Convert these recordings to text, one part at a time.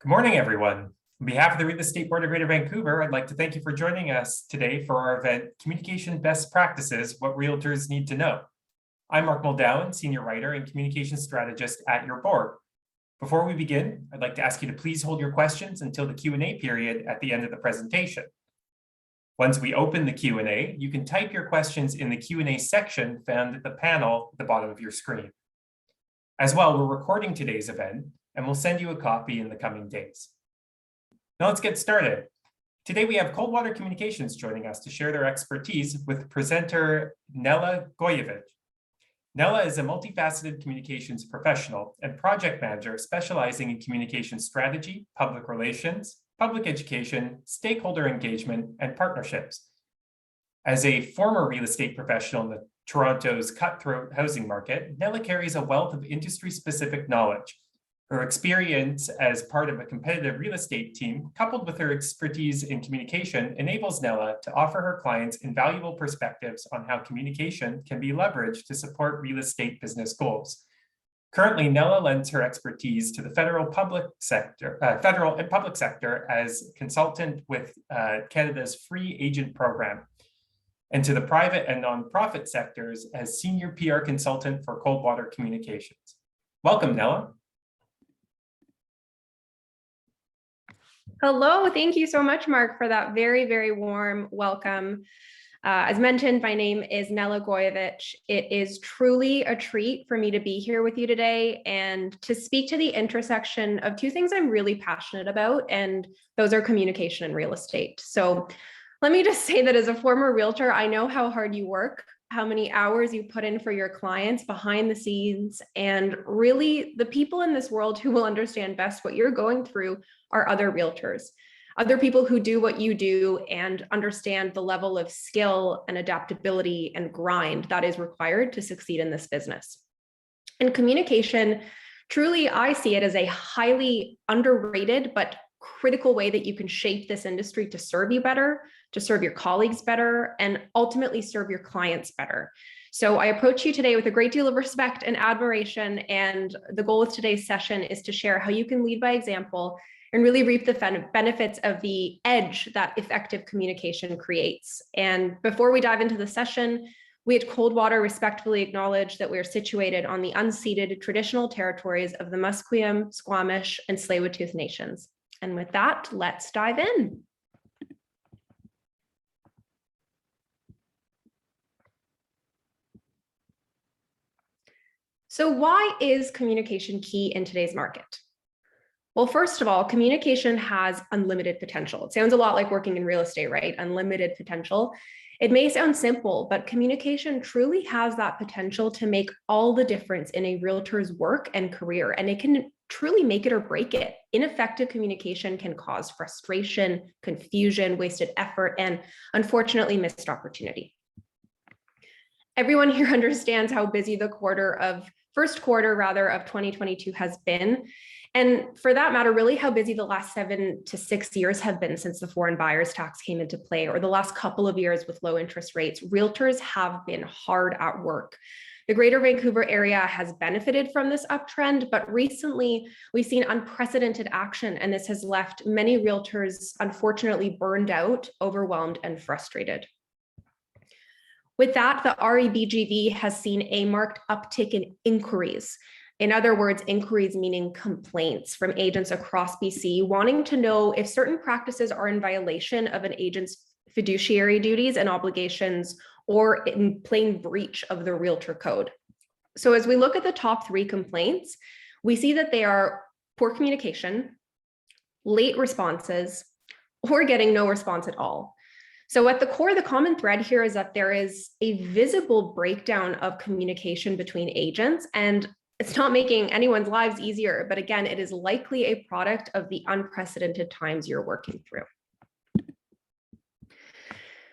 Good morning, everyone. On behalf of the Real Estate Board of Greater Vancouver, I'd like to thank you for joining us today for our event, Communication Best Practices, What Realtors Need to Know. I'm Mark Muldown, Senior Writer and Communications Strategist at your board. Before we begin, I'd like to ask you to please hold your questions until the Q&A period at the end of the presentation. Once we open the Q&A, you can type your questions in the Q&A section found at the panel at the bottom of your screen. As well, we're recording today's event, and we'll send you a copy in the coming days. Now let's get started. Today we have Coldwater Communications joining us to share their expertise with presenter Nela Goyevich. Nela is a multifaceted communications professional and project manager specializing in communication strategy, public relations, public education, stakeholder engagement, and partnerships. As a former real estate professional in the Toronto's cutthroat housing market, Nela carries a wealth of industry-specific knowledge. Her experience as part of a competitive real estate team, coupled with her expertise in communication, enables Nela to offer her clients invaluable perspectives on how communication can be leveraged to support real estate business goals. Currently, Nela lends her expertise to the federal and public sector as consultant with Canada's Free Agent Program, and to the private and nonprofit sectors as senior PR consultant for Coldwater Communications. Welcome, Nela. Hello, thank you so much, Mark, for that very, very warm welcome. As mentioned, my name is Nela Goyevich. It is truly a treat for me to be here with you today and to speak to the intersection of two things I'm really passionate about, and those are communication and real estate. So let me just say that as a former realtor, I know how hard you work, how many hours you put in for your clients behind the scenes, and really the people in this world who will understand best what you're going through are other realtors, other people who do what you do and understand the level of skill and adaptability and grind that is required to succeed in this business. And communication, truly, I see it as a highly underrated but critical way that you can shape this industry to serve you better, to serve your colleagues better, and ultimately serve your clients better. So I approach you today with a great deal of respect and admiration, and the goal of today's session is to share how you can lead by example and really reap the benefits of the edge that effective communication creates. And before we dive into the session, we at Coldwater respectfully acknowledge that we are situated on the unceded traditional territories of the Musqueam, Squamish, and Tsleil-Waututh nations. And with that, let's dive in. So why is communication key in today's market? Well, first of all, communication has unlimited potential. It sounds a lot like working in real estate, right? Unlimited potential. It may sound simple, but communication truly has that potential to make all the difference in a realtor's work and career, and it can truly make it or break it. Ineffective communication can cause frustration, confusion, wasted effort, and unfortunately missed opportunity. Everyone here understands how busy the first quarter of 2022 has been. And for that matter, really how busy the last 7 to 6 years have been since the foreign buyers tax came into play, or the last couple of years with low interest rates. Realtors have been hard at work. The Greater Vancouver area has benefited from this uptrend, but recently we've seen unprecedented action, and this has left many realtors unfortunately burned out, overwhelmed, and frustrated. With that, the REBGV has seen a marked uptick in inquiries. In other words, inquiries meaning complaints from agents across BC wanting to know if certain practices are in violation of an agent's fiduciary duties and obligations or in plain breach of the realtor code. So as we look at the top 3 complaints, we see that they are poor communication, late responses, or getting no response at all. So at the core, the common thread here is that there is a visible breakdown of communication between agents, and it's not making anyone's lives easier, but again, it is likely a product of the unprecedented times you're working through.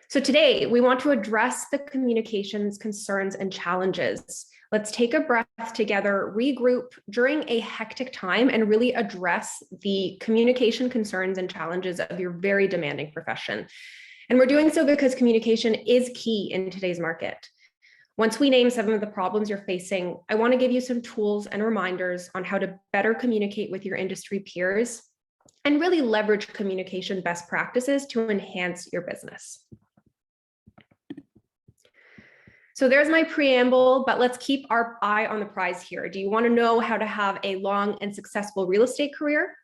So today, we want to address the communications concerns and challenges. Let's take a breath together, regroup during a hectic time, and really address the communication concerns and challenges of your very demanding profession. And we're doing so because communication is key in today's market. Once we name some of the problems you're facing, I want to give you some tools and reminders on how to better communicate with your industry peers and really leverage communication best practices to enhance your business. So there's my preamble, but let's keep our eye on the prize here. Do you want to know how to have a long and successful real estate career?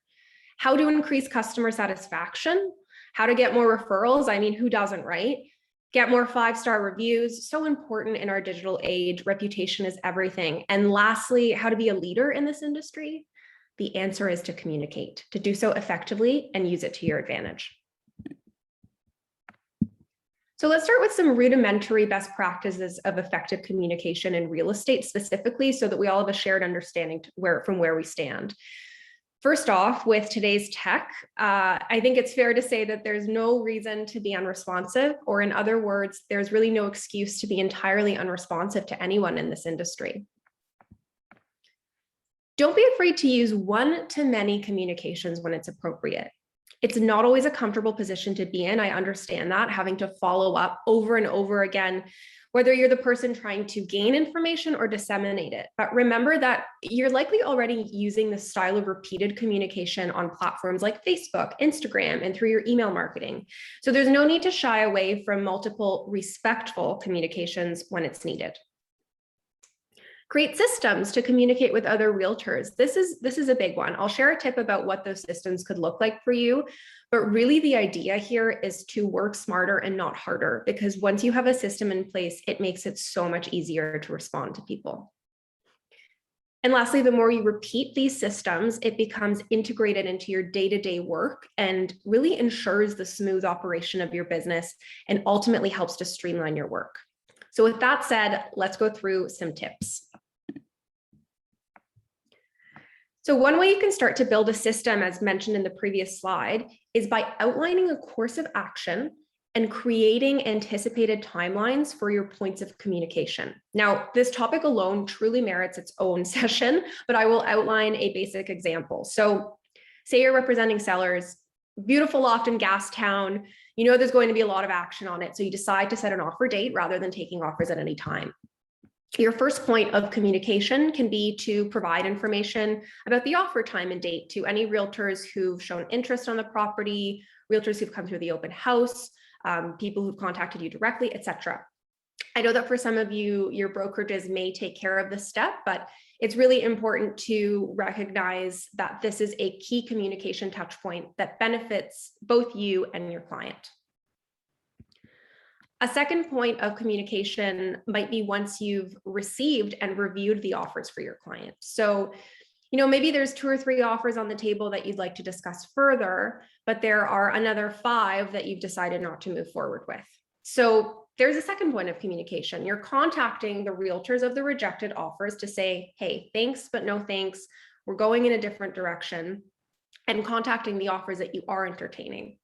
How to increase customer satisfaction? How to get more referrals? I mean, who doesn't, right? Get more 5-star reviews. So important in our digital age. Reputation is everything. And lastly, how to be a leader in this industry? The answer is to communicate, to do so effectively and use it to your advantage. So let's start with some rudimentary best practices of effective communication in real estate specifically, so that we all have a shared understanding from where we stand. First off, with today's tech, I think it's fair to say that there's no reason to be unresponsive, or in other words, there's really no excuse to be entirely unresponsive to anyone in this industry. Don't be afraid to use one-to-many communications when it's appropriate. It's not always a comfortable position to be in. I understand that, having to follow up over and over again, whether you're the person trying to gain information or disseminate it. But remember that you're likely already using this style of repeated communication on platforms like Facebook, Instagram, and through your email marketing. So there's no need to shy away from multiple respectful communications when it's needed. Create systems to communicate with other realtors. This is a big one. I'll share a tip about what those systems could look like for you, but really the idea here is to work smarter and not harder, because once you have a system in place, it makes it so much easier to respond to people. And lastly, the more you repeat these systems, it becomes integrated into your day-to-day work and really ensures the smooth operation of your business and ultimately helps to streamline your work. So with that said, let's go through some tips. So one way you can start to build a system, as mentioned in the previous slide, is by outlining a course of action and creating anticipated timelines for your points of communication. Now, this topic alone truly merits its own session, but I will outline a basic example. So say you're representing sellers, beautiful loft in Gastown, you know there's going to be a lot of action on it, so you decide to set an offer date rather than taking offers at any time. Your first point of communication can be to provide information about the offer time and date to any realtors who've shown interest on the property, realtors who've come through the open house, people who've contacted you directly, etc. I know that for some of you, your brokerages may take care of this step, but it's really important to recognize that this is a key communication touch point that benefits both you and your client. A second point of communication might be once you've received and reviewed the offers for your client. So, maybe there's 2 or 3 offers on the table that you'd like to discuss further, but there are another 5 that you've decided not to move forward with. So there's a second point of communication. You're contacting the realtors of the rejected offers to say, hey, thanks, but no thanks. We're going in a different direction, and contacting the offers that you are entertaining.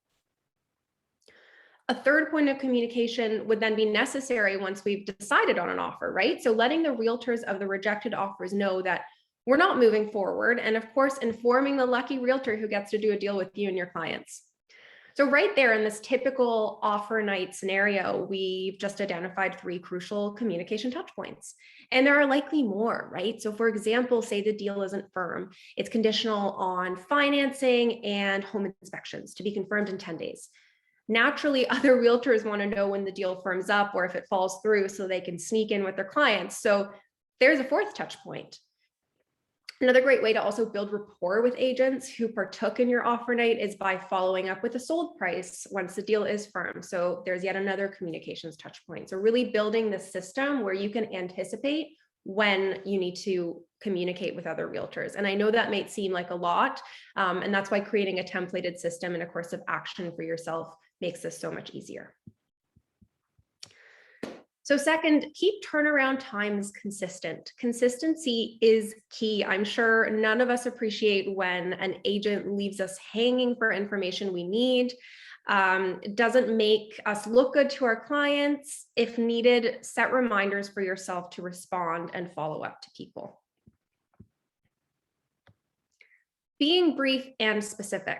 A third point of communication would then be necessary once we've decided on an offer, right? So letting the realtors of the rejected offers know that we're not moving forward, and of course, informing the lucky realtor who gets to do a deal with you and your clients. So right there in this typical offer night scenario, we've just identified 3 crucial communication touch points. And there are likely more, right? So for example, say the deal isn't firm. It's conditional on financing and home inspections to be confirmed in 10 days. Naturally, other realtors want to know when the deal firms up or if it falls through so they can sneak in with their clients. So there's a 4th touch point. Another great way to also build rapport with agents who partook in your offer night is by following up with a sold price once the deal is firm. So there's yet another communications touch point. So really building the system where you can anticipate when you need to communicate with other realtors. And I know that might seem like a lot, and that's why creating a templated system and a course of action for yourself makes this so much easier. So second, keep turnaround times consistent. Consistency is key. I'm sure none of us appreciate when an agent leaves us hanging for information we need. It doesn't make us look good to our clients. If needed, set reminders for yourself to respond and follow up to people. Being brief and specific.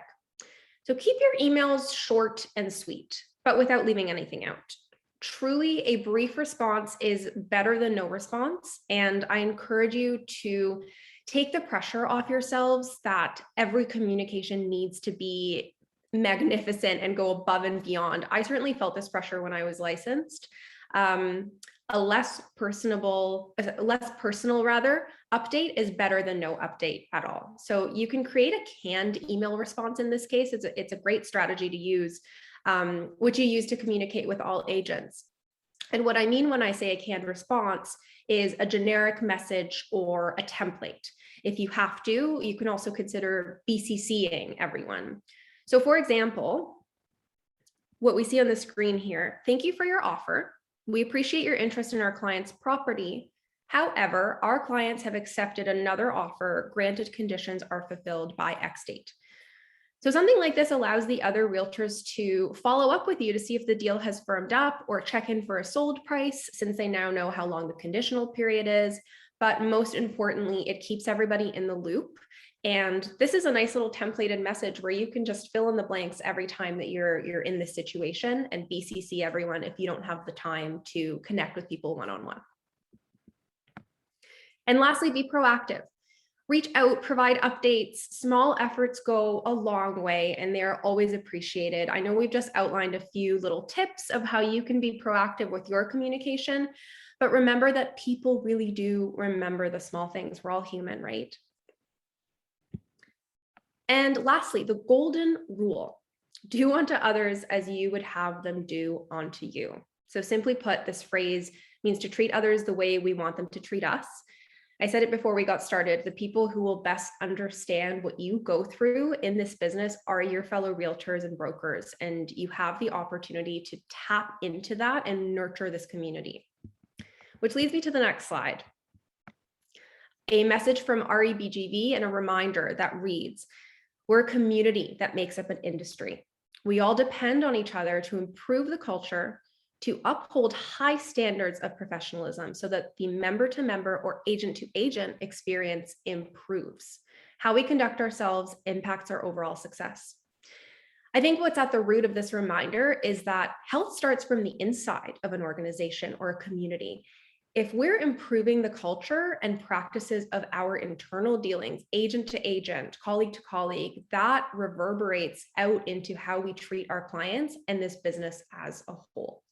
So keep your emails short and sweet, but without leaving anything out. Truly, a brief response is better than no response. And I encourage you to take the pressure off yourselves that every communication needs to be magnificent and go above and beyond. I certainly felt this pressure when I was licensed. A less personal rather, update is better than no update at all. So you can create a canned email response in this case. It's a great strategy to use, which you use to communicate with all agents. And what I mean when I say a canned response is a generic message or a template. If you have to, you can also consider BCCing everyone. So for example, what we see on the screen here, thank you for your offer. We appreciate your interest in our client's property. However, our clients have accepted another offer, granted conditions are fulfilled by X date. So something like this allows the other realtors to follow up with you to see if the deal has firmed up or check in for a sold price, since they now know how long the conditional period is. But most importantly, it keeps everybody in the loop. And this is a nice little templated message where you can just fill in the blanks every time that you're in this situation and BCC everyone if you don't have the time to connect with people one-on-one. And lastly, be proactive. Reach out, provide updates. Small efforts go a long way and they're always appreciated. I know we've just outlined a few little tips of how you can be proactive with your communication, but remember that people really do remember the small things. We're all human, right? And lastly, the golden rule: do unto others as you would have them do unto you. So simply put, this phrase means to treat others the way we want them to treat us. I said it before we got started, the people who will best understand what you go through in this business are your fellow realtors and brokers, and you have the opportunity to tap into that and nurture this community. Which leads me to the next slide. A message from REBGV and a reminder that reads, we're a community that makes up an industry. We all depend on each other to improve the culture, to uphold high standards of professionalism so that the member-to-member or agent-to-agent experience improves. How we conduct ourselves impacts our overall success. I think what's at the root of this reminder is that health starts from the inside of an organization or a community. If we're improving the culture and practices of our internal dealings, agent to agent, colleague to colleague, that reverberates out into how we treat our clients and this business as a whole.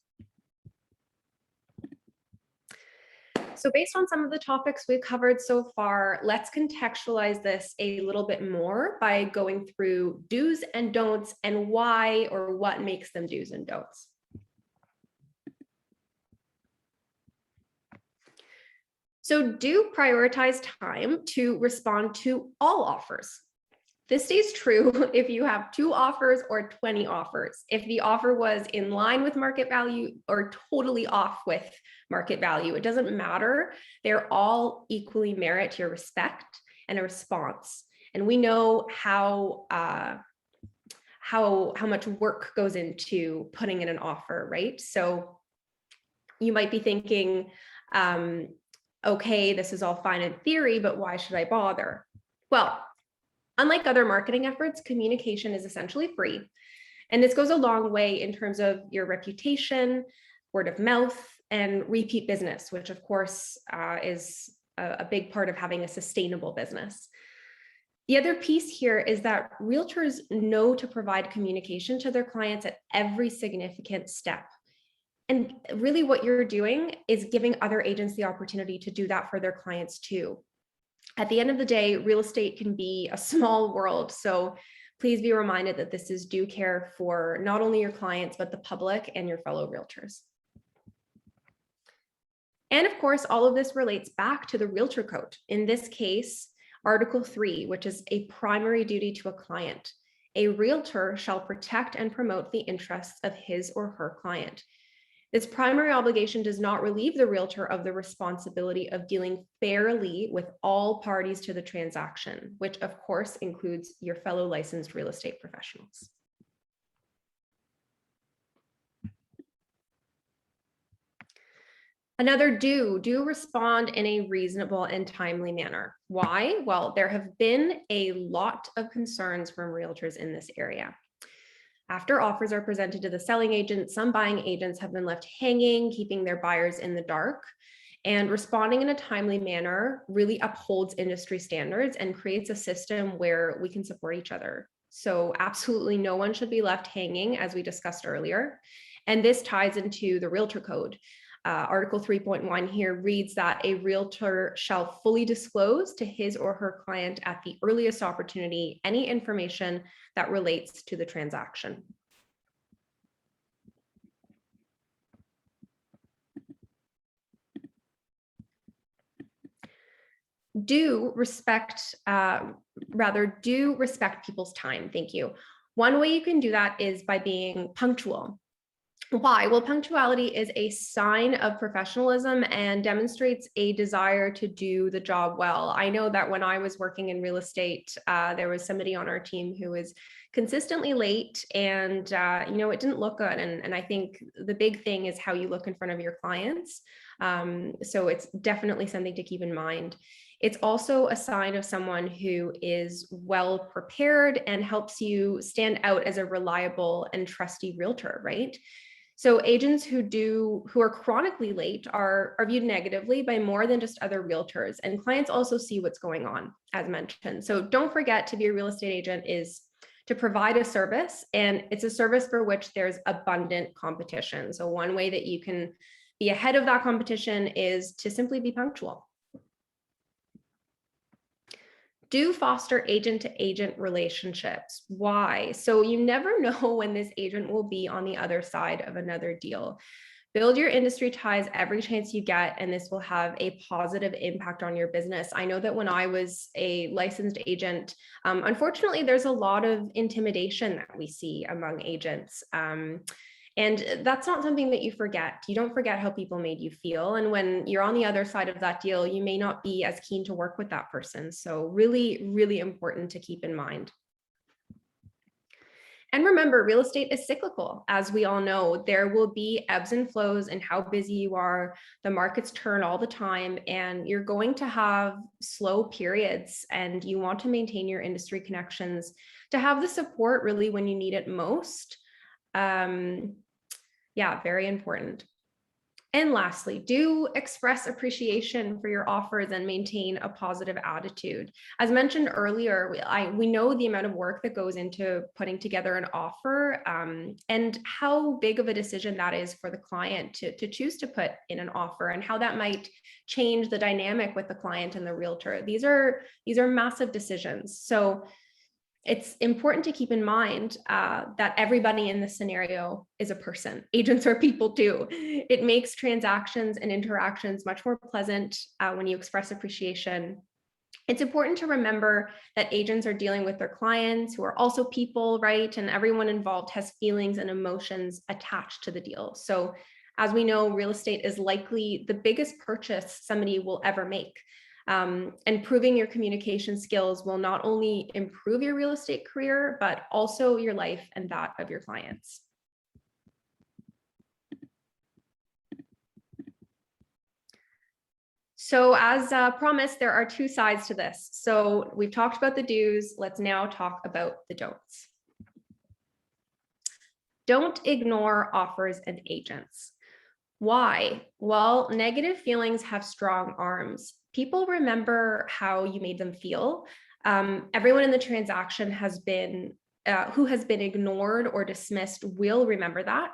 So based on some of the topics we've covered so far, let's contextualize this a little bit more by going through do's and don'ts and why or what makes them do's and don'ts. So do prioritize time to respond to all offers. This stays true if you have 2 offers or 20 offers. If the offer was in line with market value or totally off with market value, it doesn't matter. They're all equally merit your respect and a response. And we know how much work goes into putting in an offer, right? So you might be thinking, okay, this is all fine in theory, but why should I bother? Well, unlike other marketing efforts, communication is essentially free. And this goes a long way in terms of your reputation, word of mouth, and repeat business, which of course is a big part of having a sustainable business. The other piece here is that realtors know to provide communication to their clients at every significant step. And really what you're doing is giving other agents the opportunity to do that for their clients too. At the end of the day, real estate can be a small world. So please be reminded that this is due care for not only your clients, but the public and your fellow realtors. And of course, all of this relates back to the Realtor Code. In this case, Article 3, which is a primary duty to a client. A realtor shall protect and promote the interests of his or her client. This primary obligation does not relieve the realtor of the responsibility of dealing fairly with all parties to the transaction, which of course includes your fellow licensed real estate professionals. Another do respond in a reasonable and timely manner. Why? Well, there have been a lot of concerns from realtors in this area. After offers are presented to the selling agent, some buying agents have been left hanging, keeping their buyers in the dark. And responding in a timely manner really upholds industry standards and creates a system where we can support each other. So absolutely no one should be left hanging, as we discussed earlier. And this ties into the Realtor Code. Article 3.1 here reads that a realtor shall fully disclose to his or her client at the earliest opportunity any information that relates to the transaction. Do respect people's time. Thank you. One way you can do that is by being punctual. Why? Well, punctuality is a sign of professionalism and demonstrates a desire to do the job well. I know that when I was working in real estate, there was somebody on our team who was consistently late, and it didn't look good. And I think the big thing is how you look in front of your clients. So it's definitely something to keep in mind. It's also a sign of someone who is well prepared and helps you stand out as a reliable and trusty realtor, right? So agents who are chronically late are viewed negatively by more than just other realtors, and clients also see what's going on, as mentioned. So don't forget, to be a real estate agent is to provide a service, and it's a service for which there's abundant competition. So one way that you can be ahead of that competition is to simply be punctual. Do foster agent-to-agent relationships. Why? So you never know when this agent will be on the other side of another deal. Build your industry ties every chance you get, and this will have a positive impact on your business. I know that when I was a licensed agent, unfortunately, there's a lot of intimidation that we see among agents. And that's not something that you forget. You don't forget how people made you feel. And when you're on the other side of that deal, you may not be as keen to work with that person. So really, really important to keep in mind. And remember, real estate is cyclical. As we all know, there will be ebbs and flows in how busy you are. The markets turn all the time, and you're going to have slow periods, and you want to maintain your industry connections to have the support really when you need it most. Yeah, very important. And lastly, do express appreciation for your offers and maintain a positive attitude. As mentioned earlier, we know the amount of work that goes into putting together an offer, and how big of a decision that is for the client to choose to put in an offer, and how that might change the dynamic with the client and the realtor. These are massive decisions. So it's important to keep in mind that everybody in this scenario is a person. Agents are people too. It makes transactions and interactions much more pleasant when you express appreciation. It's important to remember that agents are dealing with their clients who are also people, right? And everyone involved has feelings and emotions attached to the deal. So as we know, real estate is likely the biggest purchase somebody will ever make. And improving your communication skills will not only improve your real estate career, but also your life and that of your clients. So as promised, there are two sides to this. So we've talked about the do's. Let's now talk about the don'ts. Don't ignore offers and agents. Why? Well, negative feelings have strong arms. People remember how you made them feel. Everyone in the transaction who has been ignored or dismissed will remember that.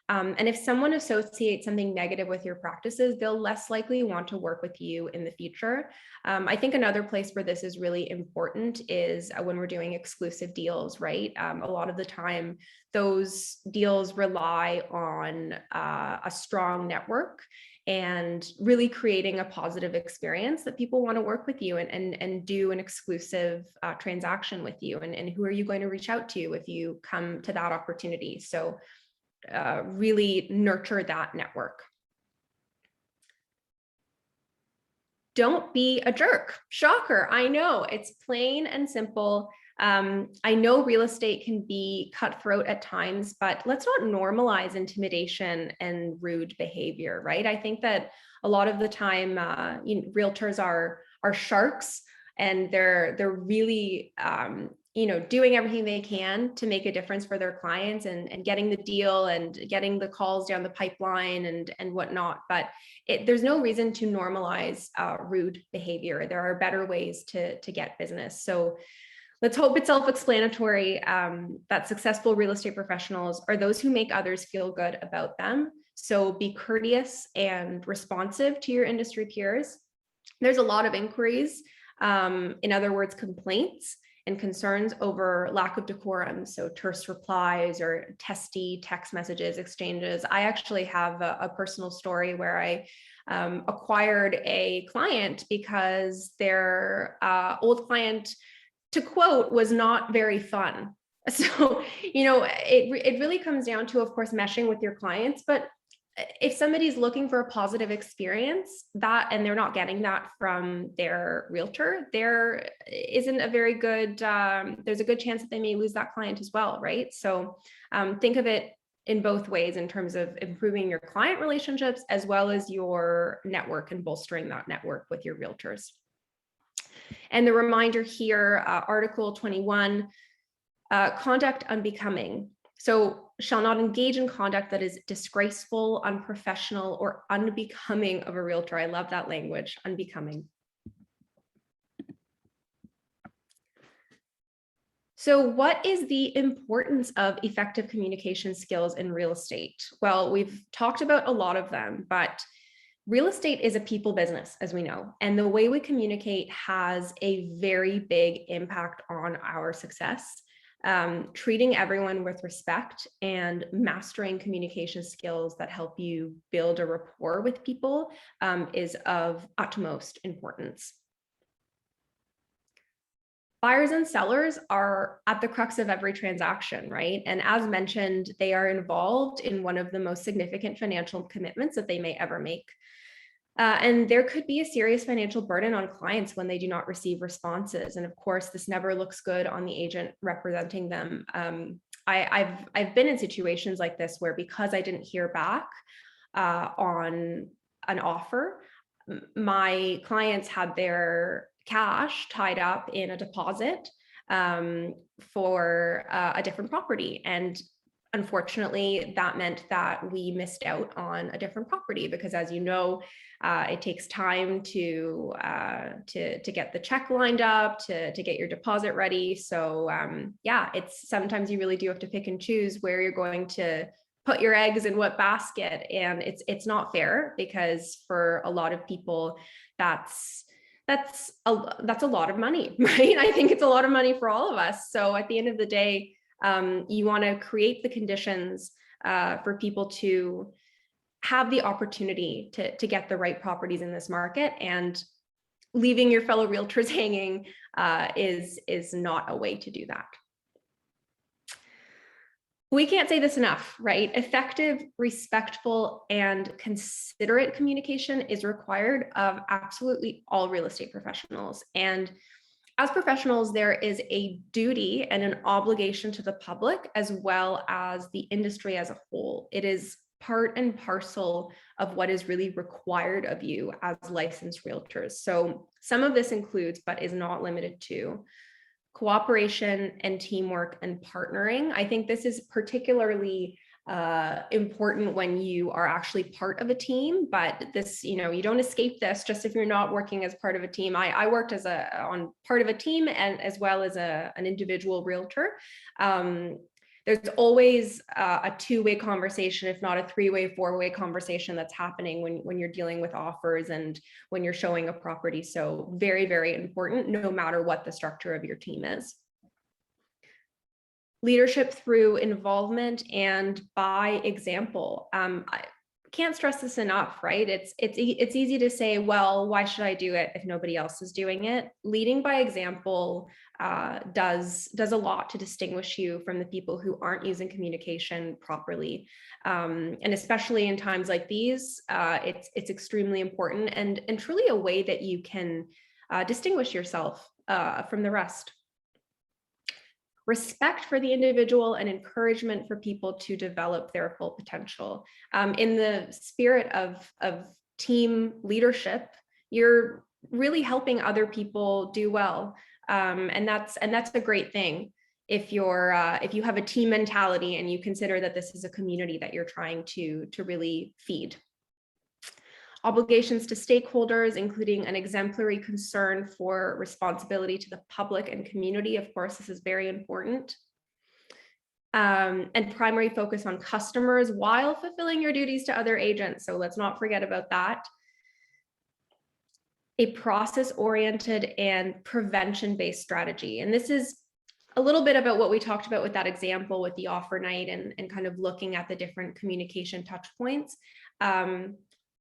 And if someone associates something negative with your practices, they'll less likely want to work with you in the future. I think another place where this is really important is when we're doing exclusive deals, right? A lot of the time, those deals rely on a strong network and really creating a positive experience that people want to work with you and do an exclusive transaction with you. And who are you going to reach out to if you come to that opportunity? So really nurture that network. Don't be a jerk. Shocker. I know, it's plain and simple. I know real estate can be cutthroat at times, but let's not normalize intimidation and rude behavior, right? I think that a lot of the time, realtors are sharks, and they're really doing everything they can to make a difference for their clients and getting the deal and getting the calls down the pipeline and whatnot. But there's no reason to normalize rude behavior. There are better ways to get business. So let's hope it's self-explanatory that successful real estate professionals are those who make others feel good about them. So be courteous and responsive to your industry peers. There's a lot of inquiries, in other words, complaints and concerns over lack of decorum. So terse replies or testy text messages exchanges. I actually have a personal story where I acquired a client because their old client, to quote, was not very fun. So, it really comes down to, of course, meshing with your clients. But if somebody's looking for a positive experience and they're not getting that from their realtor, there isn't a very good, there's a good chance that they may lose that client as well, right? So think of it in both ways in terms of improving your client relationships as well as your network and bolstering that network with your realtors. And the reminder here, Article 21, conduct unbecoming. So shall not engage in conduct that is disgraceful, unprofessional, or unbecoming of a realtor. I love that language, unbecoming. So what is the importance of effective communication skills in real estate? Well, we've talked about a lot of them, but real estate is a people business, as we know, and the way we communicate has a very big impact on our success. Treating everyone with respect and mastering communication skills that help you build a rapport with people is of utmost importance. Buyers and sellers are at the crux of every transaction, right? And as mentioned, they are involved in one of the most significant financial commitments that they may ever make. And there could be a serious financial burden on clients when they do not receive responses. And of course, this never looks good on the agent representing them. I've been in situations like this where, because I didn't hear back on an offer, my clients had their cash tied up in a deposit for a different property. And unfortunately, that meant that we missed out on a different property because, as you know, it takes time to get the check lined up, to get your deposit ready. So yeah, it's sometimes you really do have to pick and choose where you're going to put your eggs in what basket, and it's not fair because for a lot of people, that's a lot of money, right? I think it's a lot of money for all of us. So at the end of the day, you want to create the conditions for people to have the opportunity to get the right properties in this market, and leaving your fellow realtors hanging is not a way to do that. We can't say this enough, right? Effective, respectful, and considerate communication is required of absolutely all real estate professionals. And as professionals, there is a duty and an obligation to the public as well as the industry as a whole. It is part and parcel of what is really required of you as licensed realtors. So some of this includes, but is not limited to, cooperation and teamwork and partnering. I think this is particularly important when you are actually part of a team, but this, you don't escape this just if you're not working as part of a team. I worked on part of a team and as well as an individual realtor. There's always a two-way conversation, if not a three-way, four-way conversation that's happening when you're dealing with offers and when you're showing a property. So very, very important, no matter what the structure of your team is. Leadership through involvement and by example. I can't stress this enough, right? It's easy to say, well, why should I do it if nobody else is doing it? Leading by example does a lot to distinguish you from the people who aren't using communication properly. And especially in times like these, it's extremely important and truly a way that you can distinguish yourself from the rest. Respect for the individual and encouragement for people to develop their full potential. In the spirit of team leadership, you're really helping other people do well. And that's a great thing if you have a team mentality and you consider that this is a community that you're trying to really feed. Obligations to stakeholders, including an exemplary concern for responsibility to the public and community. Of course, this is very important. And primary focus on customers while fulfilling your duties to other agents. So let's not forget about that. A process-oriented and prevention-based strategy. And this is a little bit about what we talked about with that example with the offer night and kind of looking at the different communication touch points.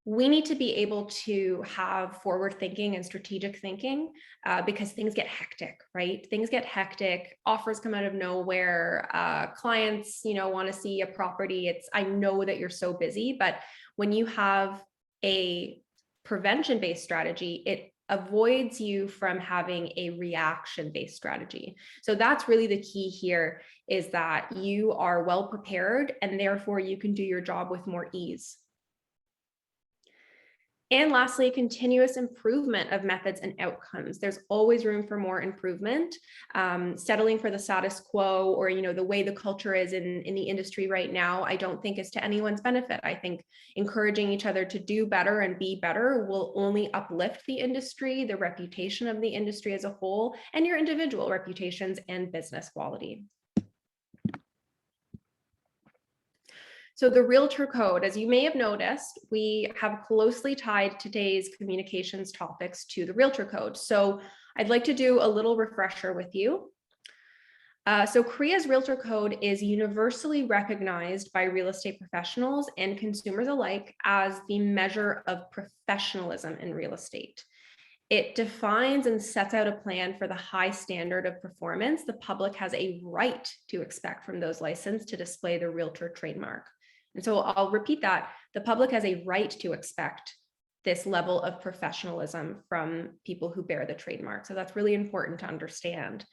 We need to be able to have forward thinking and strategic thinking because things get hectic, right? Things get hectic, offers come out of nowhere, clients, want to see a property. I know that you're so busy, but when you have a prevention-based strategy, it avoids you from having a reaction-based strategy. So that's really the key here, is that you are well prepared and therefore you can do your job with more ease. And lastly, continuous improvement of methods and outcomes. There's always room for more improvement. Settling for the status quo or the way the culture is in the industry right now, I don't think is to anyone's benefit. I think encouraging each other to do better and be better will only uplift the industry, the reputation of the industry as a whole, and your individual reputations and business quality. So the Realtor Code, as you may have noticed, we have closely tied today's communications topics to the Realtor Code. So I'd like to do a little refresher with you. So CREA's Realtor Code is universally recognized by real estate professionals and consumers alike as the measure of professionalism in real estate. It defines and sets out a plan for the high standard of performance the public has a right to expect from those licensed to display the Realtor trademark. And so I'll repeat that. The public has a right to expect this level of professionalism from people who bear the trademark. So that's really important to understand.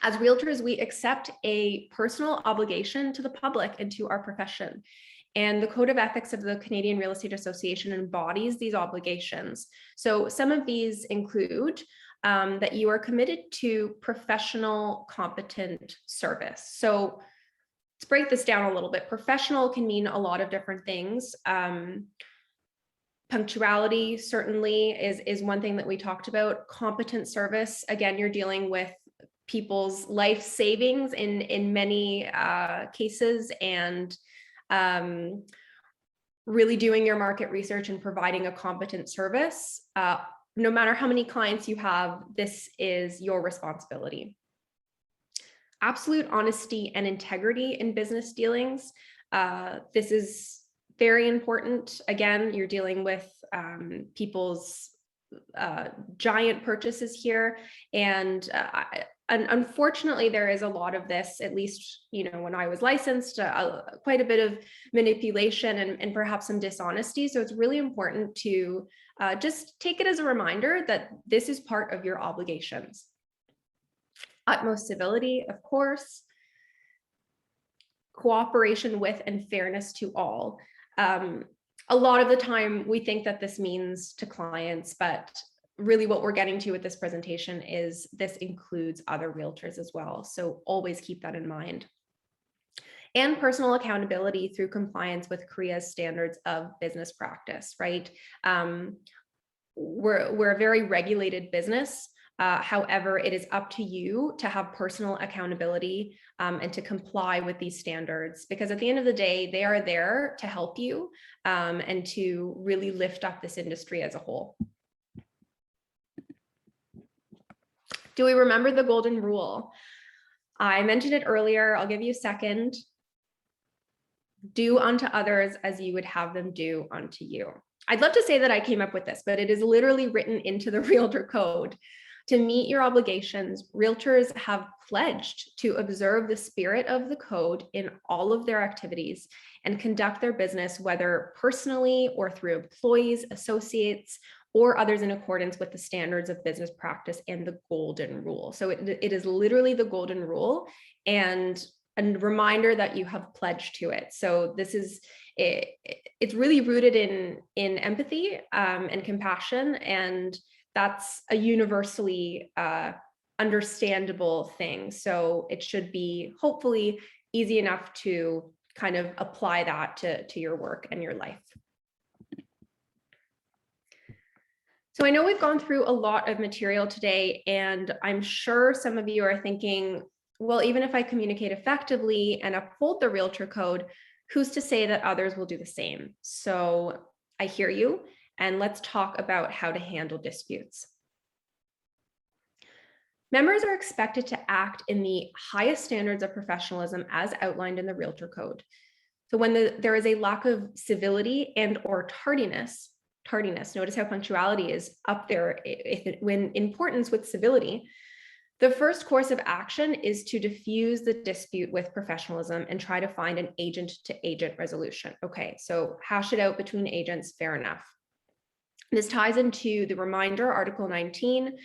As realtors, we accept a personal obligation to the public and to our profession. And the Code of Ethics of the Canadian Real Estate Association embodies these obligations. So some of these include that you are committed to professional, competent service. So let's break this down a little bit. Professional can mean a lot of different things. Punctuality certainly is one thing that we talked about. Competent service, again, you're dealing with people's life savings in many cases, and really doing your market research and providing a competent service. No matter how many clients you have, this is your responsibility. Absolute honesty and integrity in business dealings. This is very important. Again, you're dealing with people's giant purchases here. And unfortunately, there is a lot of this, at least, when I was licensed, quite a bit of manipulation and perhaps some dishonesty. So it's really important to just take it as a reminder that this is part of your obligations. Utmost civility, of course. Cooperation with and fairness to all. A lot of the time we think that this means to clients, but really what we're getting to with this presentation is this includes other realtors as well. So always keep that in mind. And personal accountability through compliance with CREA's standards of business practice, right? We're a very regulated business. However, it is up to you to have personal accountability and to comply with these standards, because at the end of the day, they are there to help you and to really lift up this industry as a whole. Do we remember the golden rule? I mentioned it earlier. I'll give you a second. Do unto others as you would have them do unto you. I'd love to say that I came up with this, but it is literally written into the Realtor Code. To meet your obligations, realtors have pledged to observe the spirit of the code in all of their activities and conduct their business, whether personally or through employees, associates, or others, in accordance with the standards of business practice and the golden rule. So it is literally the golden rule. And a reminder that you have pledged to it. So this is, it's really rooted in empathy and compassion, and that's a universally understandable thing. So it should be hopefully easy enough to kind of apply that to your work and your life. So I know we've gone through a lot of material today, and I'm sure some of you are thinking, well, even if I communicate effectively and uphold the Realtor Code, who's to say that others will do the same? So I hear you, and let's talk about how to handle disputes. Members are expected to act in the highest standards of professionalism as outlined in the Realtor Code. So when there is a lack of civility and or tardiness, notice how punctuality is up there when importance with civility, the first course of action is to diffuse the dispute with professionalism and try to find an agent-to-agent resolution. Okay, so hash it out between agents, fair enough. This ties into the reminder, Article 19,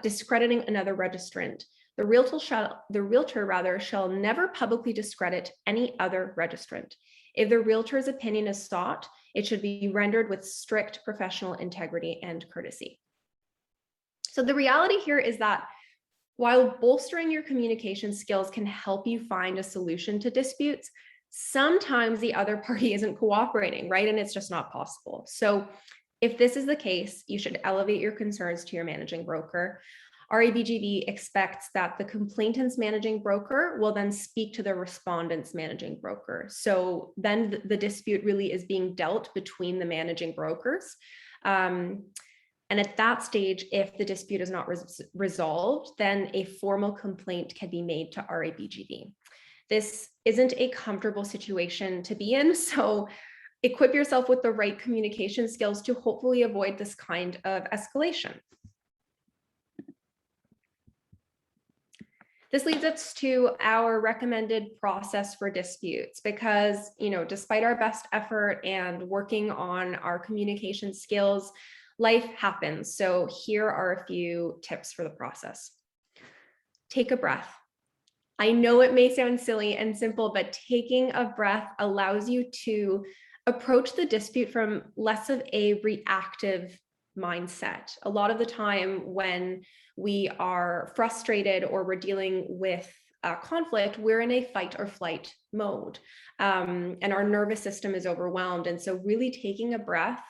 discrediting another registrant. The realtor shall never publicly discredit any other registrant. If the realtor's opinion is sought, it should be rendered with strict professional integrity and courtesy. So the reality here is that while bolstering your communication skills can help you find a solution to disputes, sometimes the other party isn't cooperating, right? And it's just not possible. So if this is the case, you should elevate your concerns to your managing broker. REBGV expects that the complainant's managing broker will then speak to the respondent's managing broker. So then the dispute really is being dealt between the managing brokers. And at that stage, if the dispute is not resolved, then a formal complaint can be made to REBGV. This isn't a comfortable situation to be in, so equip yourself with the right communication skills to hopefully avoid this kind of escalation. This leads us to our recommended process for disputes because, despite our best effort and working on our communication skills, life happens. So here are a few tips for the process. Take a breath. I know it may sound silly and simple, but taking a breath allows you to approach the dispute from less of a reactive mindset. A lot of the time when we are frustrated or we're dealing with conflict, we're in a fight or flight mode, and our nervous system is overwhelmed. And so really taking a breath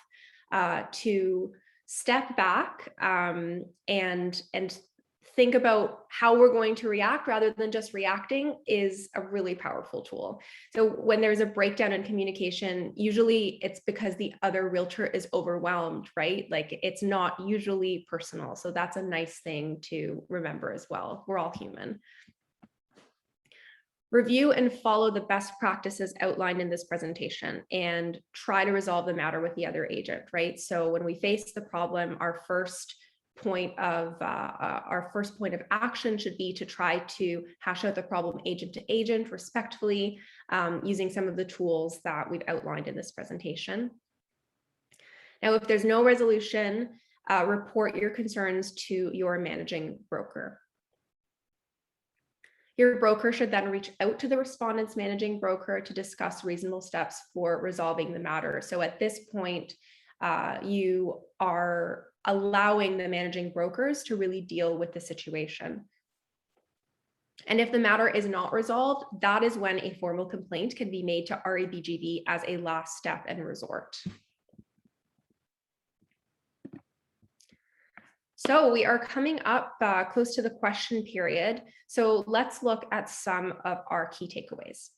to step back and think about how we're going to react rather than just reacting is a really powerful tool. So when there's a breakdown in communication, usually it's because the other realtor is overwhelmed, right? Like it's not usually personal. So that's a nice thing to remember as well. We're all human. Review and follow the best practices outlined in this presentation and try to resolve the matter with the other agent, right? So when we face the problem, our first point of action should be to try to hash out the problem agent to agent respectfully, using some of the tools that we've outlined in this presentation. Now, if there's no resolution, report your concerns to your managing broker. Your broker should then reach out to the respondent's managing broker to discuss reasonable steps for resolving the matter. So at this point, you are allowing the managing brokers to really deal with the situation. And if the matter is not resolved, that is when a formal complaint can be made to REBGV as a last step and resort. So we are coming up close to the question period. So let's look at some of our key takeaways.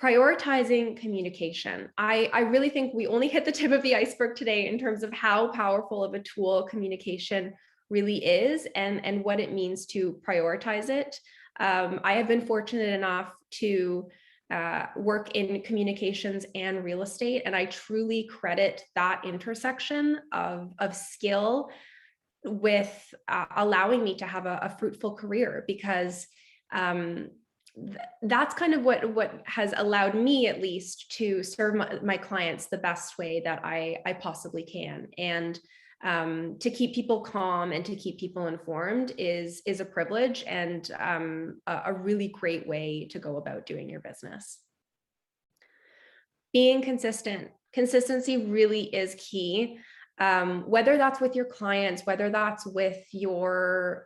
Prioritizing communication. I really think we only hit the tip of the iceberg today in terms of how powerful of a tool communication really is and what it means to prioritize it. I have been fortunate enough to work in communications and real estate, and I truly credit that intersection of skill with allowing me to have a fruitful career, because that's kind of what has allowed me, at least, to serve my clients the best way that I possibly can. And to keep people calm and to keep people informed is a privilege and a really great way to go about doing your business. Being consistent. Consistency really is key. Whether that's with your clients, whether that's with your,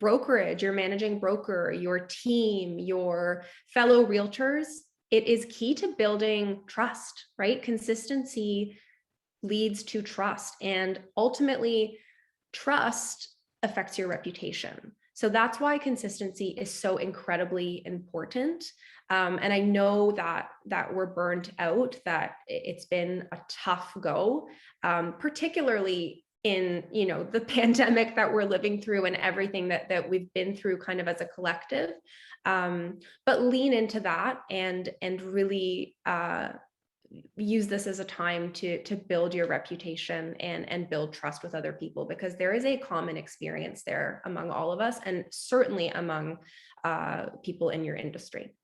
brokerage, your managing broker, your team, your fellow realtors, it is key to building trust, right? Consistency leads to trust, and ultimately trust affects your reputation. So that's why consistency is so incredibly important. And I know that we're burnt out, that it's been a tough go, particularly in the pandemic that we're living through and everything that we've been through kind of as a collective. But lean into that and really use this as a time to build your reputation and build trust with other people, because there is a common experience there among all of us, and certainly among people in your industry.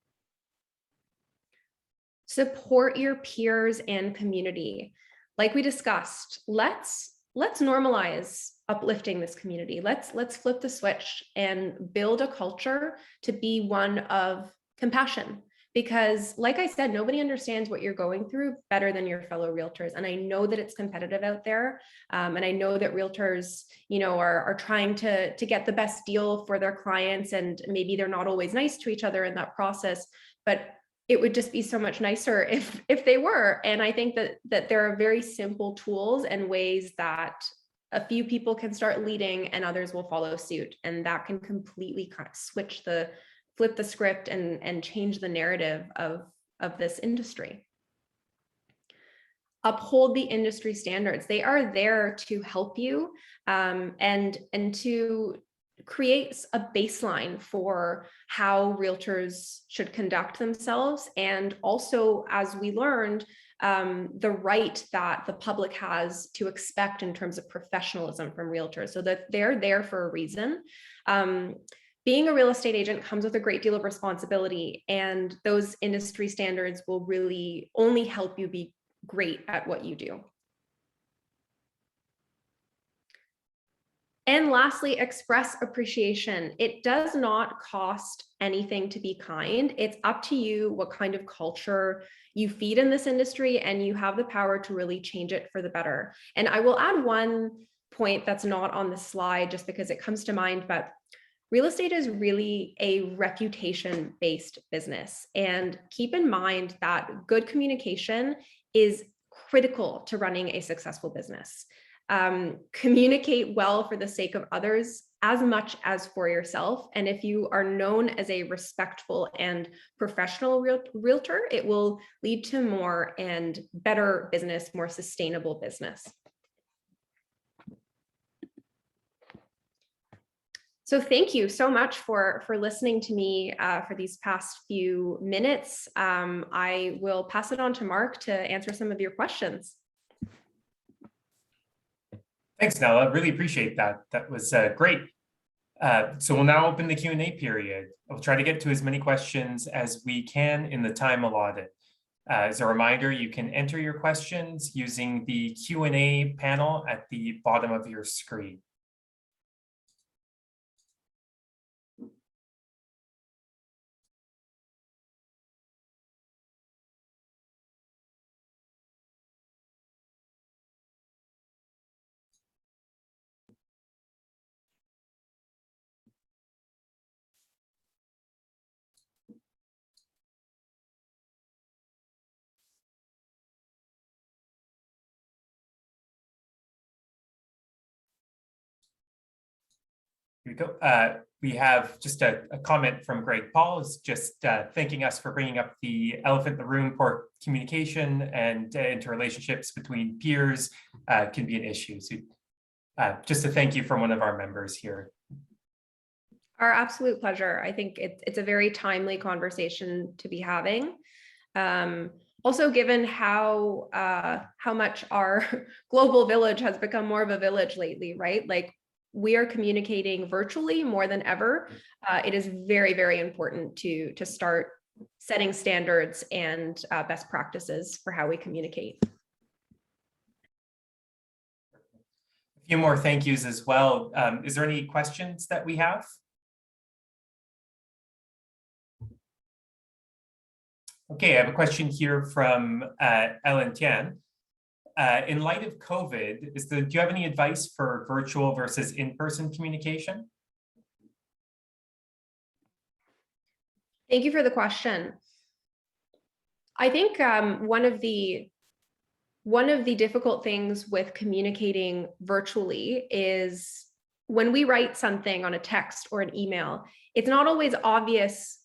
Support your peers and community. Like we discussed, let's normalize uplifting this community. Let's flip the switch and build a culture to be one of compassion. Because like I said, nobody understands what you're going through better than your fellow realtors. And I know that it's competitive out there. And I know that realtors, are trying to get the best deal for their clients, and maybe they're not always nice to each other in that process, but it would just be so much nicer if they were. And I think that there are very simple tools and ways that a few people can start leading and others will follow suit. And that can completely kind of flip the script and change the narrative of this industry. Uphold the industry standards. They are there to help you and to create a baseline for how realtors should conduct themselves. And also, as we learned, the right that the public has to expect in terms of professionalism from realtors, so that they're there for a reason. Being a real estate agent comes with a great deal of responsibility, and those industry standards will really only help you be great at what you do. And lastly, express appreciation. It does not cost anything to be kind. It's up to you what kind of culture you feed in this industry, and you have the power to really change it for the better. And I will add one point that's not on the slide just because it comes to mind, but real estate is really a reputation-based business. And keep in mind that good communication is critical to running a successful business. Communicate well for the sake of others as much as for yourself. And if you are known as a respectful and professional realtor, it will lead to more and better business, more sustainable business. So thank you so much for listening to me for these past few minutes. I will pass it on to Mark to answer some of your questions. Thanks, Nella. Really appreciate that. That was great. So we'll now open the Q&A period. I'll try to get to as many questions as we can in the time allotted. As a reminder, you can enter your questions using the Q&A panel at the bottom of your screen. Here we go. We have just a comment from Greg Paul, is just thanking us for bringing up the elephant in the room. Poor communication and interrelationships between peers can be an issue. So just a thank you from one of our members here. Our absolute pleasure. I think it's a very timely conversation to be having. Also, given how much our global village has become more of a village lately, right? Like, we are communicating virtually more than ever. It is very, very important to start setting standards and best practices for how we communicate. A few more thank yous as well. Is there any questions that we have? Okay, I have a question here from Ellen Tian. In light of COVID, do you have any advice for virtual versus in-person communication? Thank you for the question. I think one of the difficult things with communicating virtually is when we write something on a text or an email, it's not always obvious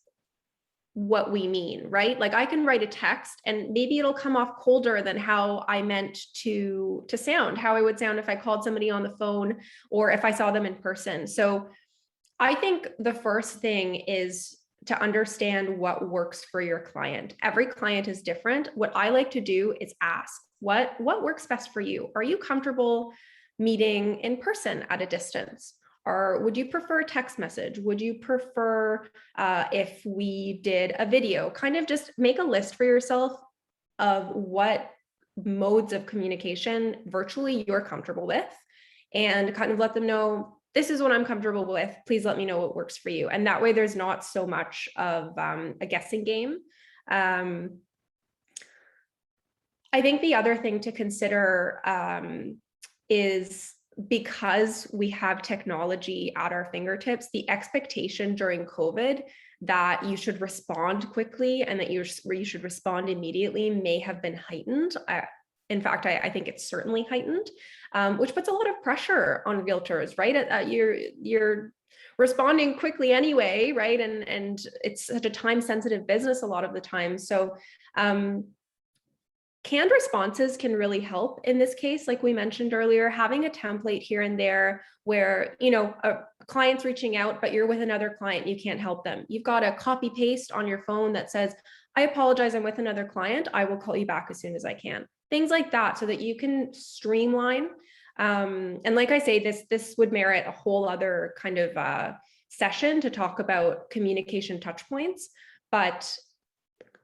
what we mean, right? Like I can write a text and maybe it'll come off colder than how I meant to sound, how I would sound if I called somebody on the phone or if I saw them in person. So I think the first thing is to understand what works for your client. Every client is different. What I like to do is ask, what works best for you? Are you comfortable meeting in person at a distance? Or would you prefer text message? Would you prefer if we did a video? Kind of just make a list for yourself of what modes of communication virtually you're comfortable with and kind of let them know, this is what I'm comfortable with. Please let me know what works for you. And that way there's not so much of a guessing game. I think the other thing to consider is because we have technology at our fingertips, the expectation during COVID that you should respond quickly and that you should respond immediately may have been heightened. In fact, I think it's certainly heightened, which puts a lot of pressure on realtors, right? You're responding quickly anyway, right? And it's such a time-sensitive business a lot of the time. So canned responses can really help in this case. Like we mentioned earlier, having a template here and there where, a client's reaching out, but you're with another client, you can't help them. You've got a copy paste on your phone that says, I apologize, I'm with another client. I will call you back as soon as I can. Things like that so that you can streamline. And like I say, this would merit a whole other kind of session to talk about communication touch points, but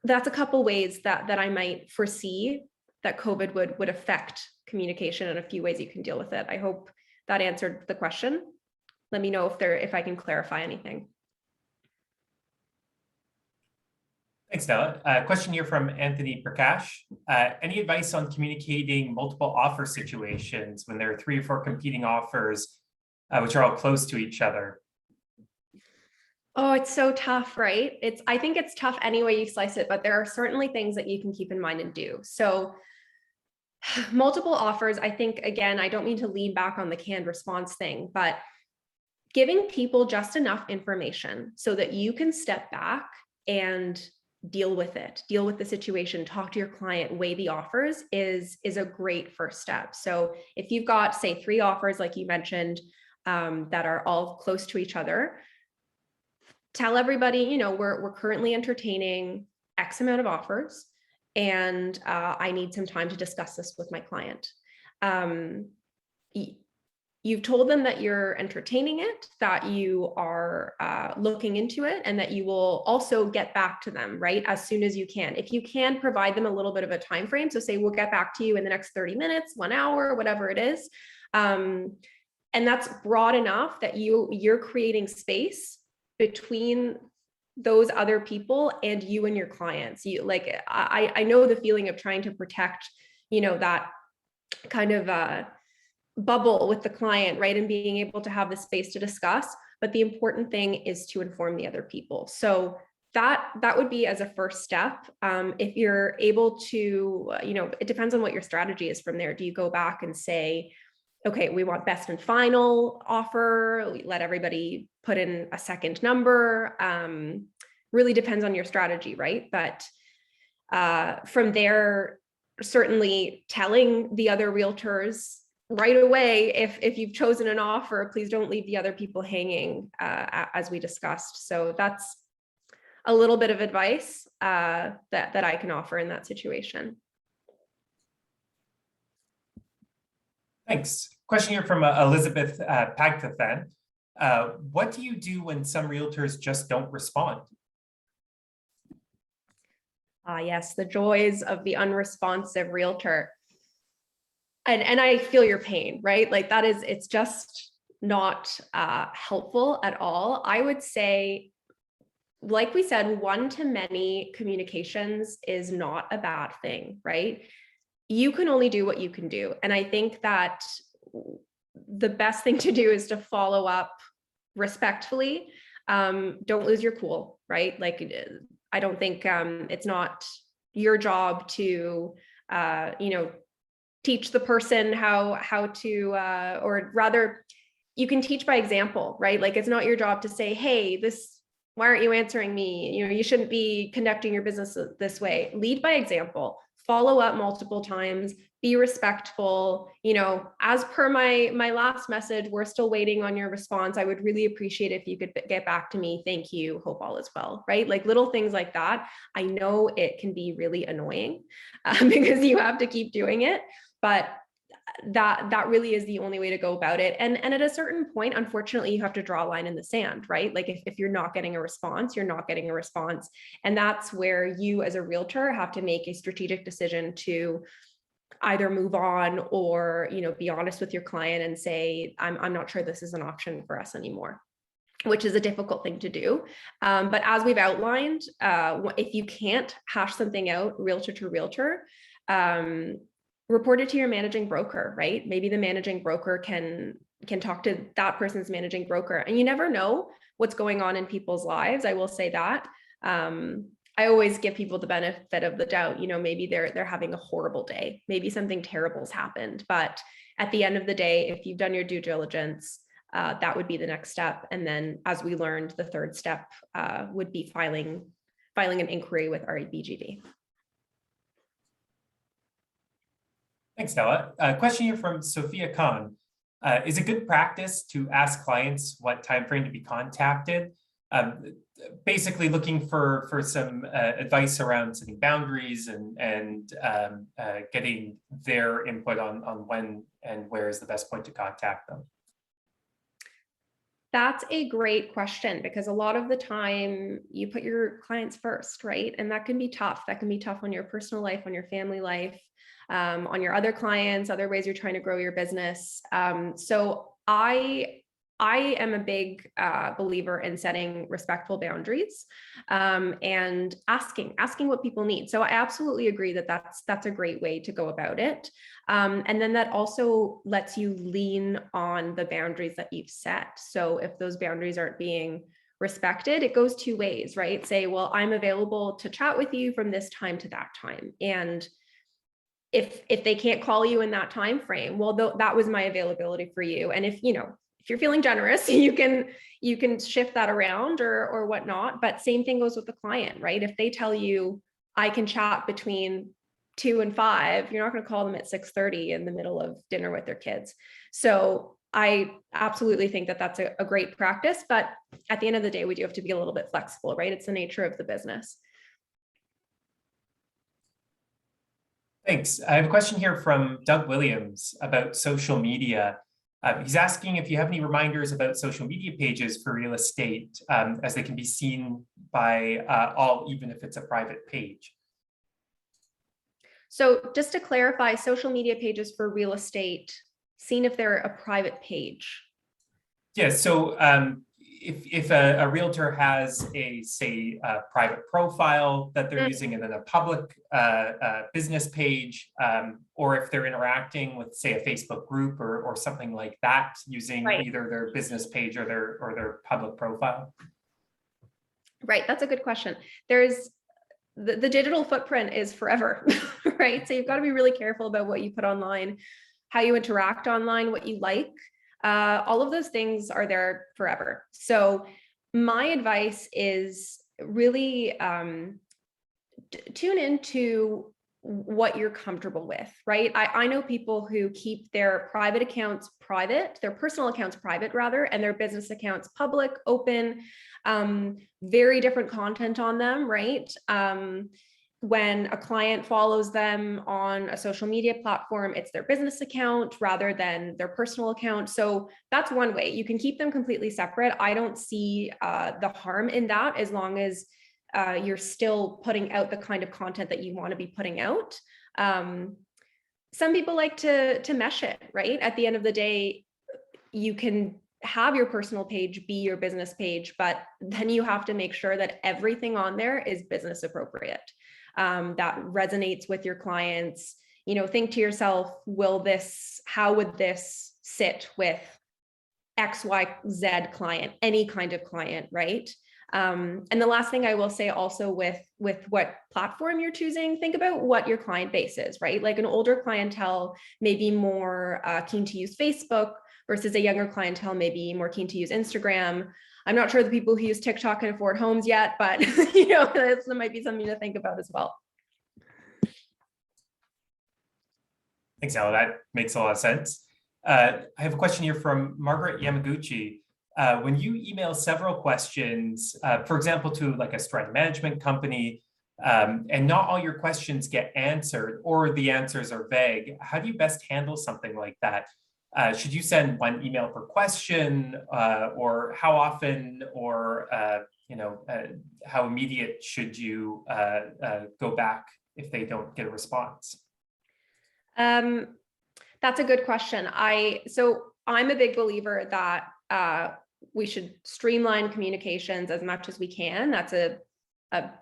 that's a couple ways that I might foresee that COVID would affect communication and a few ways you can deal with it. I hope that answered the question. Let me know if I can clarify anything. Thanks, Nella. Question here from Anthony Prakash. Any advice on communicating multiple offer situations when there are 3 or 4 competing offers, which are all close to each other? Oh, it's so tough, right? I think it's tough any way you slice it, but there are certainly things that you can keep in mind and do. So multiple offers, I think, again, I don't mean to lean back on the canned response thing, but giving people just enough information so that you can step back and deal with it, deal with the situation, talk to your client, weigh the offers is a great first step. So if you've got, say, 3 offers, like you mentioned, that are all close to each other, tell everybody, we're currently entertaining X amount of offers, and I need some time to discuss this with my client. You've told them that you're entertaining it, that you are looking into it, and that you will also get back to them, right, as soon as you can. If you can provide them a little bit of a time frame, so say we'll get back to you in the next 30 minutes, 1 hour, whatever it is, and that's broad enough that you're creating space between those other people and you and your clients. I know the feeling of trying to protect, that kind of bubble with the client, right? And being able to have the space to discuss, but the important thing is to inform the other people. So that would be as a first step. If you're able to, it depends on what your strategy is from there. Do you go back and say, okay, we want best and final offer, we let everybody put in a second number? Really depends on your strategy, right? But from there, certainly telling the other realtors right away, if you've chosen an offer, please don't leave the other people hanging, as we discussed. So that's a little bit of advice that I can offer in that situation. Thanks. Question here from Elizabeth Pagtathan. What do you do when some realtors just don't respond? Yes, the joys of the unresponsive realtor. And I feel your pain, right? Like it's just not helpful at all. I would say, like we said, one-to-many communications is not a bad thing, right? You can only do what you can do. And I think that the best thing to do is to follow up respectfully. Don't lose your cool, right? Like, I don't think it's not your job to, teach the person how to, or rather, you can teach by example, right? Like, it's not your job to say, hey, why aren't you answering me? You shouldn't be conducting your business this way. Lead by example, follow up multiple times, be respectful. As per my last message, we're still waiting on your response. I would really appreciate if you could get back to me. Thank you. Hope all is well, right? Like little things like that. I know it can be really annoying because you have to keep doing it, but that really is the only way to go about it. And at a certain point, unfortunately, you have to draw a line in the sand, right? Like if you're not getting a response, you're not getting a response. And that's where you as a realtor have to make a strategic decision to either move on or, be honest with your client and say, I'm not sure this is an option for us anymore, which is a difficult thing to do. But as we've outlined, if you can't hash something out realtor to realtor, report it to your managing broker, right? Maybe the managing broker can talk to that person's managing broker. And you never know what's going on in people's lives. I will say that. I always give people the benefit of the doubt. Maybe they're having a horrible day. Maybe something terrible has happened. But at the end of the day, if you've done your due diligence, that would be the next step. And then, as we learned, the third step would be filing an inquiry with REBGV. Thanks, Stella. A question here from Sophia Khan. Is it good practice to ask clients what timeframe to be contacted? Basically looking for some advice around setting boundaries and getting their input on when and where is the best point to contact them. That's a great question, because a lot of the time you put your clients first, right? And that can be tough. That can be tough on your personal life, on your family life, on your other clients, other ways you're trying to grow your business. So I am a big believer in setting respectful boundaries and asking what people need. So I absolutely agree that that's a great way to go about it. And then that also lets you lean on the boundaries that you've set. So if those boundaries aren't being respected, it goes two ways, right? Say, well, I'm available to chat with you from this time to that time. And if they can't call you in that time frame, well, that was my availability for you. And if you're feeling generous, you can shift that around or whatnot. But same thing goes with the client, right? If they tell you I can chat between 2 and 5, you're not going to call them at 6:30 in the middle of dinner with their kids. So I absolutely think that that's a great practice. But at the end of the day, we do have to be a little bit flexible, right? It's the nature of the business. Thanks. I have a question here from Doug Williams about social media. He's asking if you have any reminders about social media pages for real estate, as they can be seen by all, even if it's a private page. So just to clarify, social media pages for real estate, seen if they're a private page. Yeah, so if a realtor has a private profile that they're using and then a public business page, or if they're interacting with, say, a Facebook group or something like that using either their business page or their public profile. Right, that's a good question. There's the digital footprint is forever, right? So you've got to be really careful about what you put online, how you interact online, what you like. All of those things are there forever. So my advice is really tune into what you're comfortable with, right? I know people who keep their private accounts private, their personal accounts private rather, and their business accounts public, open, very different content on them, right? When a client follows them on a social media platform, it's their business account rather than their personal account. So that's one way. You can keep them completely separate. I don't see the harm in that, as long as you're still putting out the kind of content that you want to be putting out. some people like to mesh it, right? At the end of the day, you can have your personal page be your business page, but then you have to make sure that everything on there is business appropriate, that resonates with your clients. You know, think to yourself, how would this sit with XYZ client, any kind of client, right? And the last thing I will say also with what platform you're choosing, think about what your client base is, right? Like an older clientele may be more keen to use Facebook versus a younger clientele may be more keen to use Instagram. I'm not sure the people who use TikTok can afford homes yet, but you know, that might be something to think about as well. Thanks, Ella. That makes a lot of sense. I have a question here from Margaret Yamaguchi. When you email several questions, for example, to like a strength management company, and not all your questions get answered or the answers are vague, how do you best handle something like that? Should you send one email per question, or how often, or how immediate should you go back if they don't get a response? That's a good question. So I'm a big believer that we should streamline communications as much as we can. That's a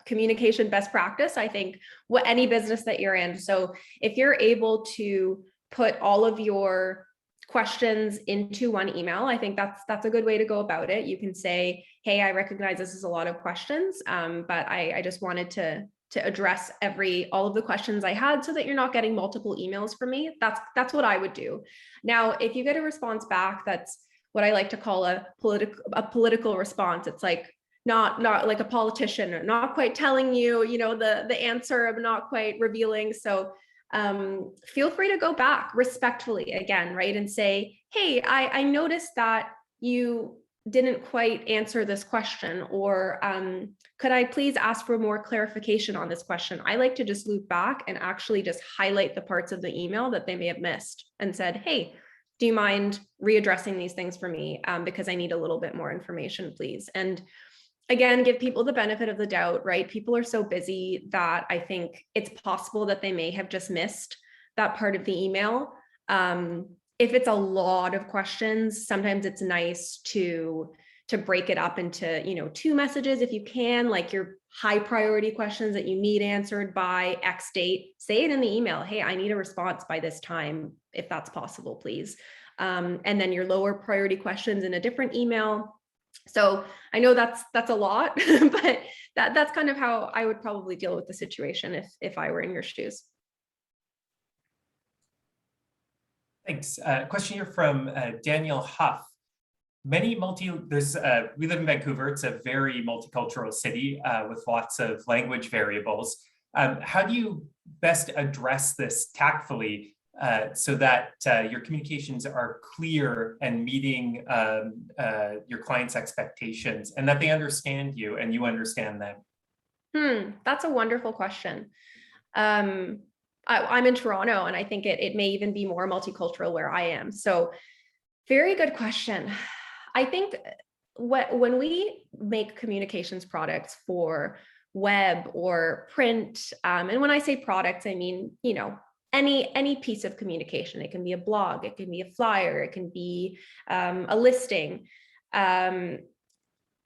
communication best practice, I think, what any business that you're in. So if you're able to put all of your questions into one email, I think that's a good way to go about it. You can say, hey, I recognize this is a lot of questions, but I just wanted to address all of the questions I had so that you're not getting multiple emails from me. That's what I would do. Now, if you get a response back, that's what I like to call a political response. It's like not like a politician, or not quite telling you, the answer, but not quite revealing. So feel free to go back respectfully again, right? And say, hey, I noticed that you didn't quite answer this question, or could I please ask for more clarification on this question? I like to just loop back and actually just highlight the parts of the email that they may have missed and said, hey, do you mind readdressing these things for me? Because I need a little bit more information, please. And again, give people the benefit of the doubt, right? People are so busy that I think it's possible that they may have just missed that part of the email. If it's a lot of questions, sometimes it's nice to break it up into, 2 messages if you can, like your high priority questions that you need answered by X date. Say it in the email. Hey, I need a response by this time, if that's possible, please. And then your lower priority questions in a different email. So I know that's a lot, but that's kind of how I would probably deal with the situation if I were in your shoes. Thanks. Question here from Daniel Huff. We live in Vancouver. It's a very multicultural city with lots of language variables. How do you best address this tactfully so that your communications are clear and meeting your clients' expectations, and that they understand you and you understand them? That's a wonderful question. I'm in Toronto, and I think it may even be more multicultural where I am. So very good question. I think when we make communications products for web or print, and when I say products, I mean, any piece of communication. It can be a blog, it can be a flyer, it can be a listing.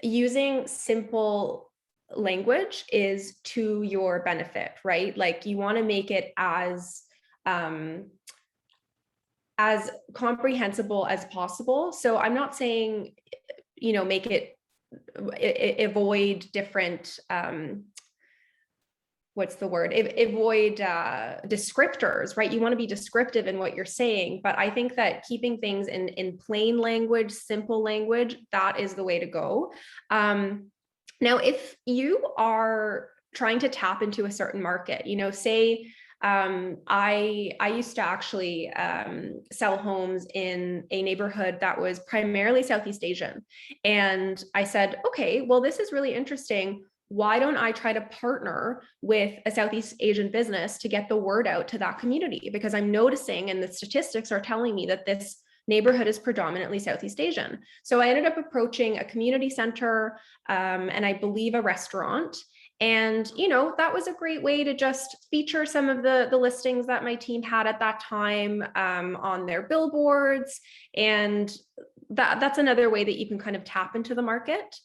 Using simple language is to your benefit, right? Like you want to make it as comprehensible as possible. So I'm not saying, make it avoid different, avoid descriptors, right? You want to be descriptive in what you're saying, but I think that keeping things in plain language, simple language, that is the way to go. Now, if you are trying to tap into a certain market, say, I used to actually sell homes in a neighborhood that was primarily Southeast Asian. And I said, okay, well, this is really interesting. Why don't I try to partner with a Southeast Asian business to get the word out to that community? Because I'm noticing, and the statistics are telling me, that this neighborhood is predominantly Southeast Asian. So I ended up approaching a community center and I believe a restaurant. And, you know, that was a great way to just feature some of the listings that my team had at that time on their billboards. And that's another way that you can kind of tap into the market.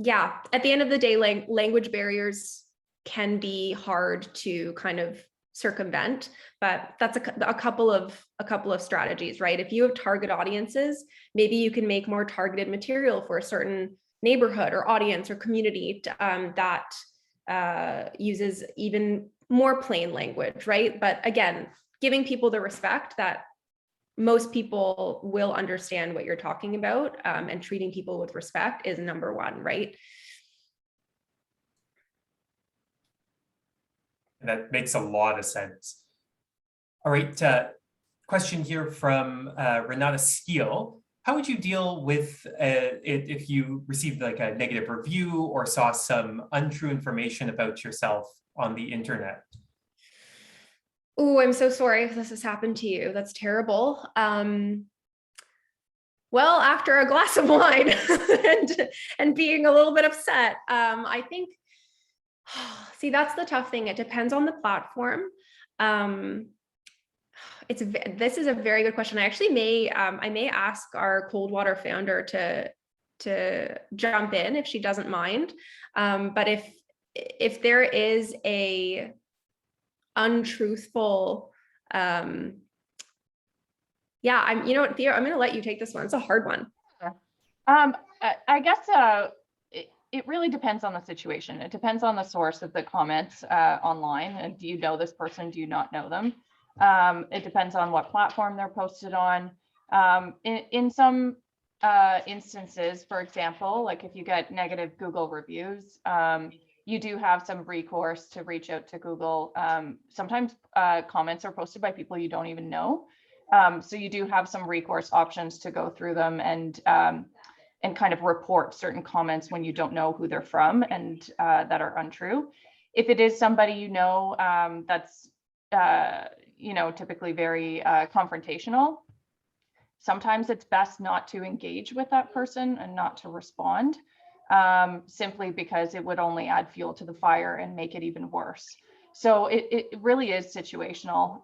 Yeah, at the end of the day, language barriers can be hard to kind of circumvent, but that's a couple of strategies, right? If you have target audiences, maybe you can make more targeted material for a certain neighborhood or audience or community that uses even more plain language, right? But again, giving people the respect that most people will understand what you're talking about, and treating people with respect is number one, right? That makes a lot of sense. All right, question here from Renata Steele. How would you deal with it if you received like a negative review or saw some untrue information about yourself on the internet? Oh, I'm so sorry if this has happened to you. That's terrible. Well, after a glass of wine and being a little bit upset, I think, see, that's the tough thing. It depends on the platform. This is a very good question. I actually I may ask our Coldwater founder to jump in if she doesn't mind. But if there is a untruthful, yeah, you know what, Theo, I'm going to let you take this one. It's a hard one. I guess it really depends on the situation. It depends on the source of the comments online. And do you know this person? Do you not know them? It depends on what platform they're posted on. In some instances, for example, like if you get negative Google reviews, you do have some recourse to reach out to Google. Sometimes comments are posted by people you don't even know. So you do have some recourse options to go through them and kind of report certain comments when you don't know who they're from and that are untrue. If it is somebody you know that's you know, typically very confrontational, sometimes it's best not to engage with that person and not to respond, simply because it would only add fuel to the fire and make it even worse. So it really is situational.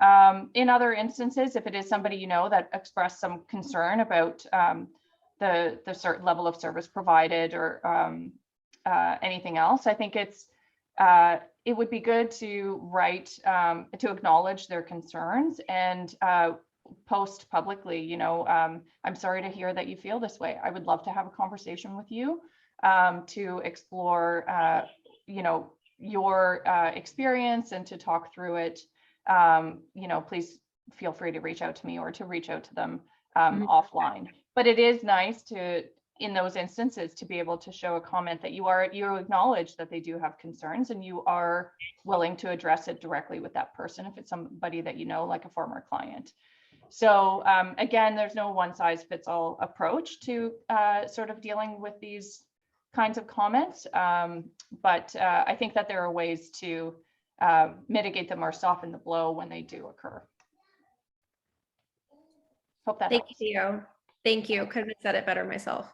In other instances, if it is somebody you know that expressed some concern about the certain level of service provided or anything else, I think it would be good to write to acknowledge their concerns and post publicly, you know, I'm sorry to hear that you feel this way. I would love to have a conversation with you to explore, you know, your experience and to talk through it. You know, please feel free to reach out to me or to reach out to them offline. But it is nice to, in those instances, to be able to show a comment that you acknowledge that they do have concerns and you are willing to address it directly with that person if it's somebody that you know, like a former client. So again, there's no one size fits all approach to sort of dealing with these kinds of comments. But I think that there are ways to mitigate them or soften the blow when they do occur. Hope that helps. Thank you, Theo. Thank you. Couldn't have said it better myself.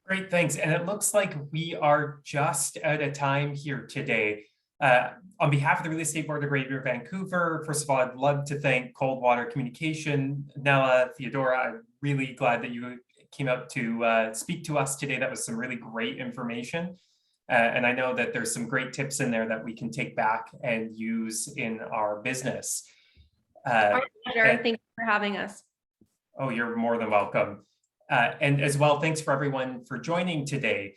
Great, thanks. And it looks like we are just out of time here today. On behalf of the Real Estate Board of Greater Vancouver, first of all, I'd love to thank Coldwater Communication, Nella, Theodora. I'm really glad that you came out to speak to us today. That was some really great information. And I know that there's some great tips in there that we can take back and use in our business. Our pleasure. Thank you for having us. Oh, you're more than welcome. And as well, thanks for everyone for joining today.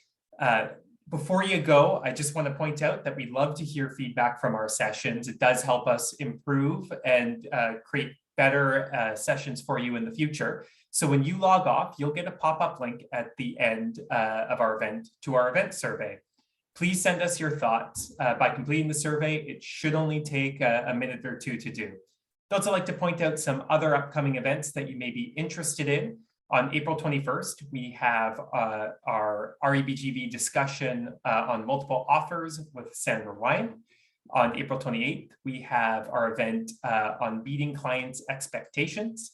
Before you go, I just want to point out that we love to hear feedback from our sessions. It does help us improve and create better sessions for you in the future. So when you log off, you'll get a pop-up link at the end of our event to our event survey. Please send us your thoughts by completing the survey. It should only take a minute or two to do. I'd also like to point out some other upcoming events that you may be interested in. On April 21st, we have our REBGV discussion on multiple offers with Sandra Wine. On April 28th, we have our event on meeting clients' expectations.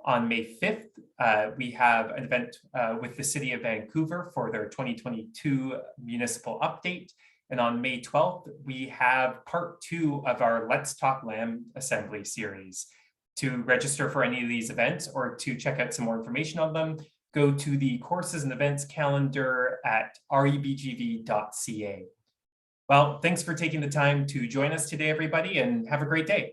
On May 5th, we have an event with the City of Vancouver for their 2022 municipal update. And on May 12th, we have part 2 of our Let's Talk Land Assembly series. To register for any of these events or to check out some more information on them, go to the courses and events calendar at rebgv.ca. Well, thanks for taking the time to join us today, everybody, and have a great day.